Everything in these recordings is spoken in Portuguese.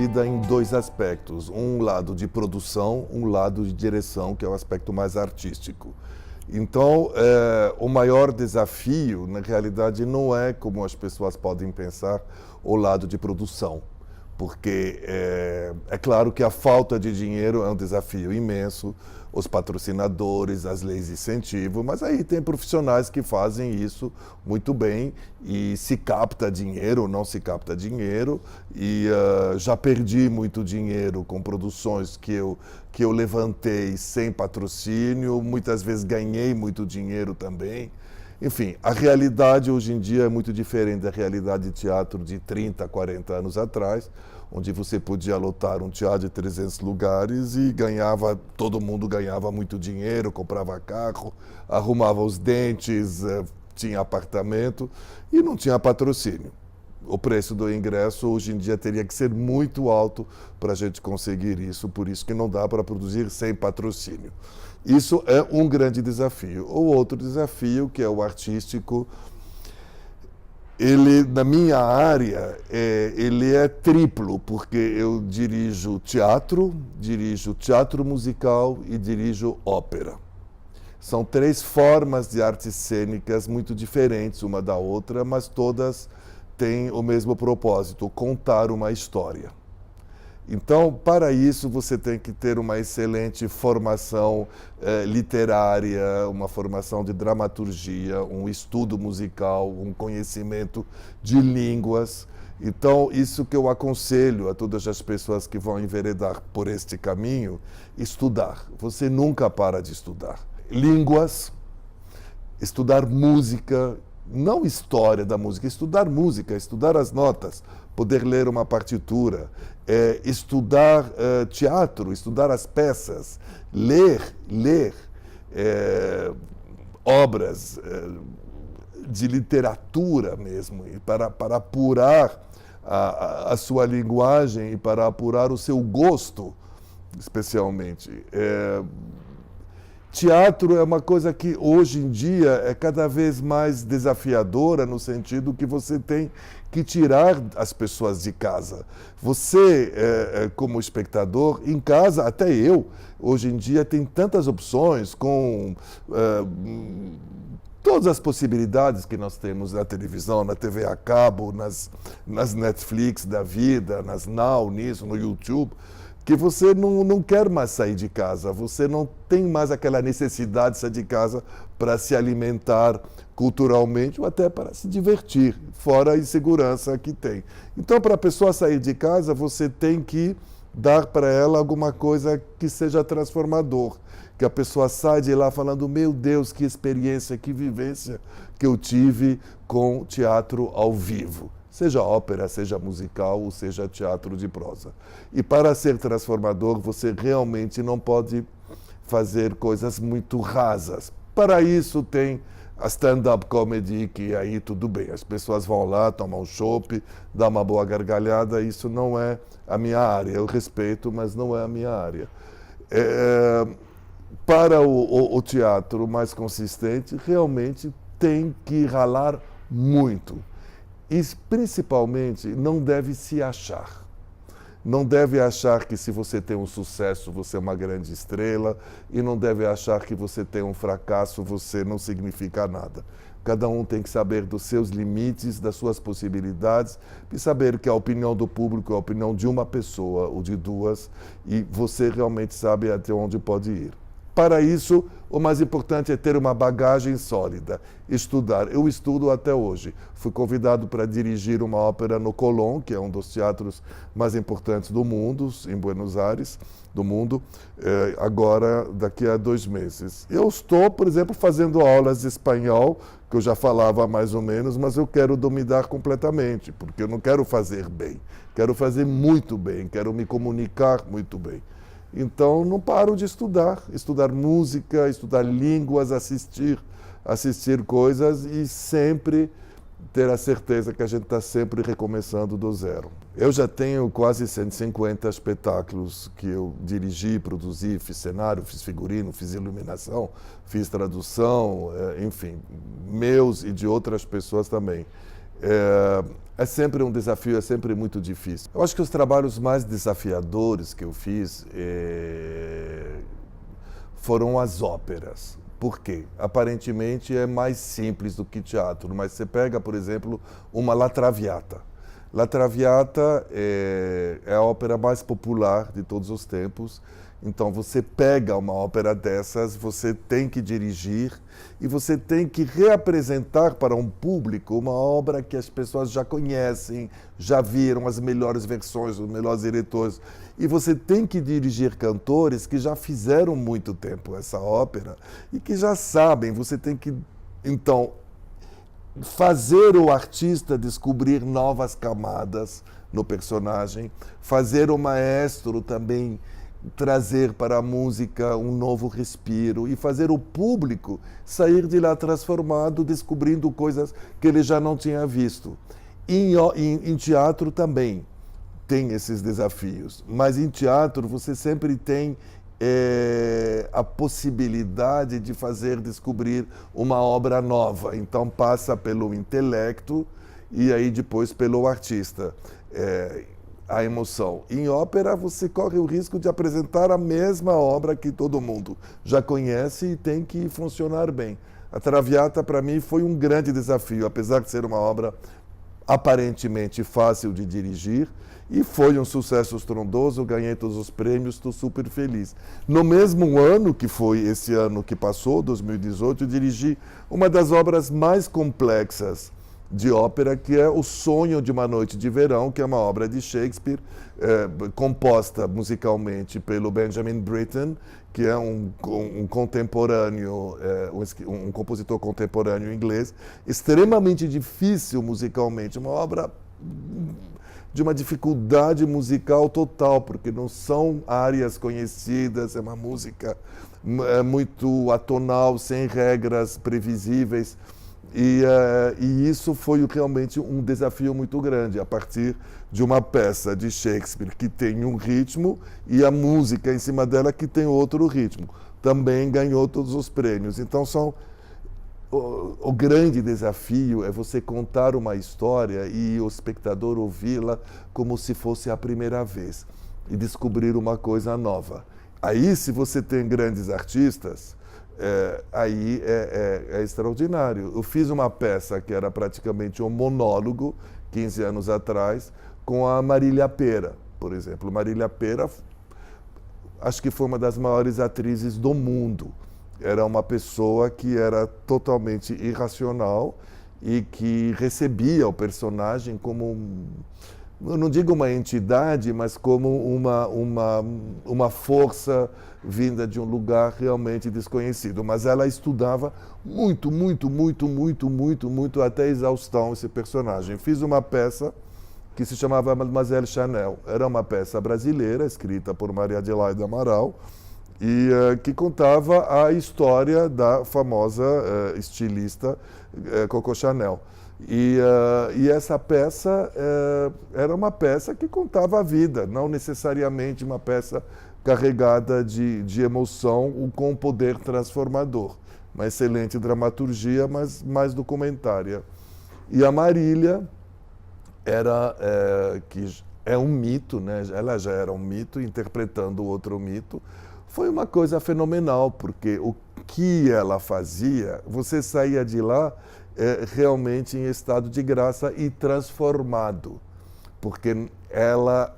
dividida em dois aspectos, um lado de produção, um lado de direção, que é o aspecto mais artístico. Então, o maior desafio, na realidade, não é, como as pessoas podem pensar, o lado de produção. Porque é claro que a falta de dinheiro é um desafio imenso, os patrocinadores, as leis de incentivo, mas aí tem profissionais que fazem isso muito bem e se capta dinheiro, não se capta dinheiro, e já perdi muito dinheiro com produções que eu levantei sem patrocínio, muitas vezes ganhei muito dinheiro também. Enfim, a realidade hoje em dia é muito diferente da realidade de teatro de 30, 40 anos atrás, onde você podia lotar um teatro de 300 lugares e todo mundo ganhava muito dinheiro, comprava carro, arrumava os dentes, tinha apartamento e não tinha patrocínio. O preço do ingresso hoje em dia teria que ser muito alto para a gente conseguir isso, por isso que não dá para produzir sem patrocínio. Isso é um grande desafio. O outro desafio, que é o artístico, ele, na minha área, ele é triplo, porque eu dirijo teatro musical e dirijo ópera. São três formas de artes cênicas muito diferentes uma da outra, mas todas têm o mesmo propósito, contar uma história. Então, para isso, você tem que ter uma excelente formação literária, uma formação de dramaturgia, um estudo musical, um conhecimento de línguas. Então, isso que eu aconselho a todas as pessoas que vão enveredar por este caminho, estudar. Você nunca para de estudar. Línguas, estudar música, não história da música, estudar as notas, poder ler uma partitura, estudar teatro, estudar as peças, ler obras de literatura mesmo, e para apurar a sua linguagem e para apurar o seu gosto, especialmente. Teatro é uma coisa que hoje em dia é cada vez mais desafiadora no sentido que você tem que tirar as pessoas de casa. Você, como espectador, em casa, até eu, hoje em dia tem tantas opções com todas as possibilidades que nós temos na televisão, na TV a cabo, nas Netflix da vida, nas Now, no YouTube, que você não quer mais sair de casa, você não tem mais aquela necessidade de sair de casa para se alimentar culturalmente ou até para se divertir, fora a insegurança que tem. Então, para a pessoa sair de casa, você tem que dar para ela alguma coisa que seja transformador, que a pessoa saia de lá falando, meu Deus, que experiência, que vivência que eu tive com teatro ao vivo. Seja ópera, seja musical, ou seja teatro de prosa. E para ser transformador, você realmente não pode fazer coisas muito rasas. Para isso tem a stand-up comedy, que aí tudo bem. As pessoas vão lá, tomam um chopp, dão uma boa gargalhada. Isso não é a minha área. Eu respeito, mas não é a minha área. Para o teatro mais consistente, realmente tem que ralar muito. E, principalmente, não deve se achar. Não deve achar que se você tem um sucesso, você é uma grande estrela, e não deve achar que você tem um fracasso, você não significa nada. Cada um tem que saber dos seus limites, das suas possibilidades, e saber que a opinião do público é a opinião de uma pessoa ou de duas, e você realmente sabe até onde pode ir. Para isso, o mais importante é ter uma bagagem sólida, estudar. Eu estudo até hoje. Fui convidado para dirigir uma ópera no Colón, que é um dos teatros mais importantes do mundo, em Buenos Aires, do mundo, agora, daqui a 2 meses. Eu estou, por exemplo, fazendo aulas de espanhol, que eu já falava mais ou menos, mas eu quero dominar completamente, porque eu não quero fazer bem, quero fazer muito bem, quero me comunicar muito bem. Então, não paro de estudar música, estudar línguas, assistir coisas e sempre ter a certeza que a gente está sempre recomeçando do zero. Eu já tenho quase 150 espetáculos que eu dirigi, produzi, fiz cenário, fiz figurino, fiz iluminação, fiz tradução, enfim, meus e de outras pessoas também. É sempre um desafio, é sempre muito difícil. Eu acho que os trabalhos mais desafiadores que eu fiz foram as óperas. Por quê? Aparentemente é mais simples do que teatro, mas você pega, por exemplo, uma La Traviata. La Traviata é a ópera mais popular de todos os tempos. Então, você pega uma ópera dessas, você tem que dirigir e você tem que reapresentar para um público uma obra que as pessoas já conhecem, já viram as melhores versões, os melhores diretores. E você tem que dirigir cantores que já fizeram muito tempo essa ópera e que já sabem. Você tem que, então, fazer o artista descobrir novas camadas no personagem, fazer o maestro também trazer para a música um novo respiro e fazer o público sair de lá transformado, descobrindo coisas que ele já não tinha visto. Em teatro também tem esses desafios, mas em teatro você sempre tem a possibilidade de fazer descobrir uma obra nova. Então passa pelo intelecto e aí depois pelo artista. A emoção. Em ópera, você corre o risco de apresentar a mesma obra que todo mundo já conhece e tem que funcionar bem. A Traviata, para mim, foi um grande desafio, apesar de ser uma obra aparentemente fácil de dirigir, e foi um sucesso estrondoso, ganhei todos os prêmios, estou super feliz. No mesmo ano, que foi esse ano que passou, 2018, eu dirigi uma das obras mais complexas de ópera, que é O Sonho de uma Noite de Verão, que é uma obra de Shakespeare, composta musicalmente pelo Benjamin Britten, que é um contemporâneo, um compositor contemporâneo inglês, extremamente difícil musicalmente, uma obra de uma dificuldade musical total, porque não são áreas conhecidas, é uma música muito atonal, sem regras previsíveis. E isso foi realmente um desafio muito grande, a partir de uma peça de Shakespeare que tem um ritmo e a música em cima dela que tem outro ritmo. Também ganhou todos os prêmios. Então, o grande desafio é você contar uma história e o espectador ouvi-la como se fosse a primeira vez e descobrir uma coisa nova. Aí, se você tem grandes artistas, aí é extraordinário. Eu fiz uma peça que era praticamente um monólogo, 15 anos atrás, com a Marília Pêra, por exemplo. Marília Pêra, acho que foi uma das maiores atrizes do mundo. Era uma pessoa que era totalmente irracional e que recebia o personagem como, eu não digo uma entidade, mas como uma força vinda de um lugar realmente desconhecido. Mas ela estudava muito, até exaustão esse personagem. Fiz uma peça que se chamava Mademoiselle Chanel. Era uma peça brasileira, escrita por Maria Adelaide Amaral, e que contava a história da famosa estilista Coco Chanel. E essa peça era uma peça que contava a vida, não necessariamente uma peça carregada de emoção com poder transformador. Uma excelente dramaturgia, mas mais documentária. E a Marília que é um mito, né? Ela já era um mito, interpretando outro mito. Foi uma coisa fenomenal, porque o que ela fazia, você saía de lá realmente em estado de graça e transformado, porque ela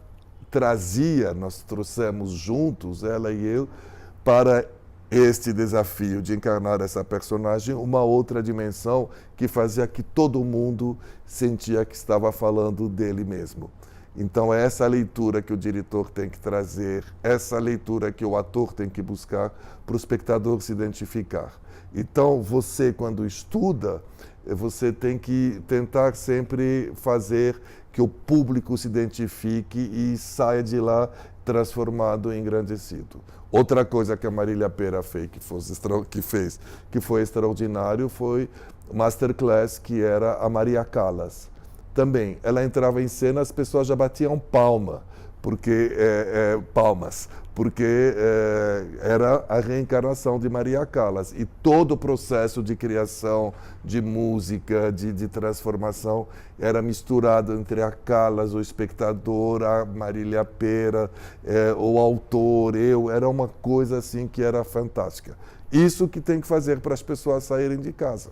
trazia, nós trouxemos juntos, ela e eu, para este desafio de encarnar essa personagem, uma outra dimensão que fazia que todo mundo sentia que estava falando dele mesmo. Então é essa leitura que o diretor tem que trazer, essa leitura que o ator tem que buscar para o espectador se identificar. Então você, quando estuda, você tem que tentar sempre fazer que o público se identifique e saia de lá transformado e engrandecido. Outra coisa que a Marília Pêra fez, que foi extraordinário, foi Masterclass, que era a Maria Callas. Também, ela entrava em cena, as pessoas já batiam palma, porque palmas, porque era a reencarnação de Maria Callas. E todo o processo de criação de música, de transformação, era misturado entre a Callas, o espectador, a Marília Pêra, o autor, era uma coisa assim que era fantástica. Isso que tem que fazer para as pessoas saírem de casa.